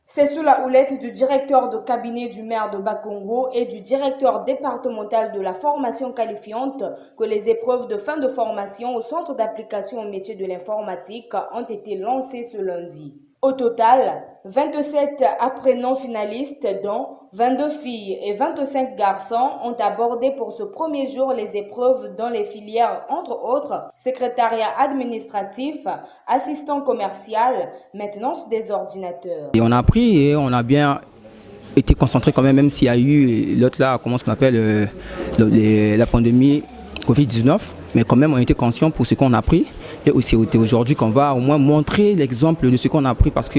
C'est sous la houlette du directeur de cabinet du maire de Bakongo et du directeur départemental de la formation qualifiante que les épreuves de fin de formation au centre d'application au métier de l'informatique ont été lancées ce lundi. Au total, 27 apprenants finalistes, dont 22 filles et 25 garçons, ont abordé pour ce premier jour les épreuves dans les filières, entre autres, secrétariat administratif, assistant commercial, maintenance des ordinateurs. Et on a appris et on a bien été concentré quand même s'il y a eu l'autre là, comment on appelle, la pandémie Covid-19, mais quand même on était conscient pour ce qu'on a appris. Et aussi aujourd'hui qu'on va au moins montrer l'exemple de ce qu'on a appris, parce que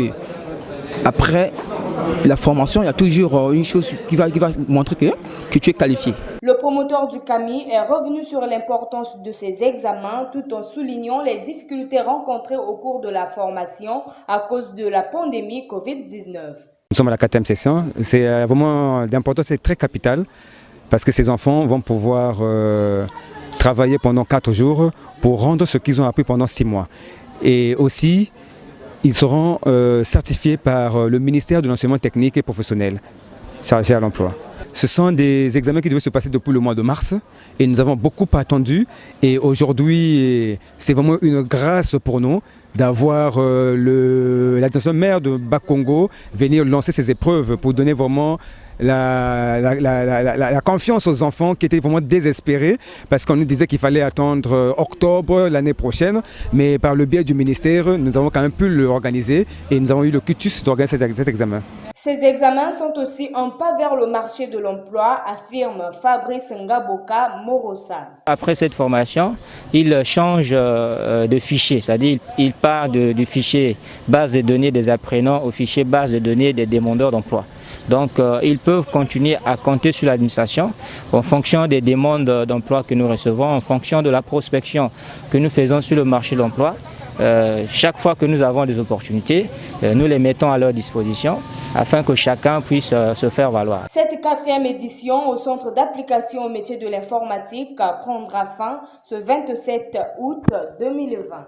après la formation, il y a toujours une chose qui va montrer que tu es qualifié. Le promoteur du CAMI est revenu sur l'importance de ces examens tout en soulignant les difficultés rencontrées au cours de la formation à cause de la pandémie Covid-19. Nous sommes à la 4e session, c'est vraiment d'importance, c'est très capital parce que ces enfants vont pouvoir travailler pendant 4 jours pour rendre ce qu'ils ont appris pendant 6 mois. Et aussi, ils seront certifiés par le ministère de l'enseignement technique et professionnel chargé à l'emploi. Ce sont des examens qui devaient se passer depuis le mois de mars et nous avons beaucoup attendu. Et aujourd'hui, c'est vraiment une grâce pour nous d'avoir l'administration maire de Bakongo venir lancer ces épreuves pour donner vraiment la confiance aux enfants qui étaient vraiment désespérés parce qu'on nous disait qu'il fallait attendre octobre l'année prochaine, mais par le biais du ministère, nous avons quand même pu l'organiser et nous avons eu le cutus d'organiser cet examen. Ces examens sont aussi un pas vers le marché de l'emploi, affirme Fabrice Ngaboka Morosa. Après cette formation, il change de fichier, c'est-à-dire il part du fichier base de données des apprenants au fichier base de données des demandeurs d'emploi. Donc ils peuvent continuer à compter sur l'administration en fonction des demandes d'emploi que nous recevons, en fonction de la prospection que nous faisons sur le marché de l'emploi. Chaque fois que nous avons des opportunités, nous les mettons à leur disposition afin que chacun puisse se faire valoir. Cette 4e édition au centre d'application au métier de l'informatique prendra fin ce 27 août 2020.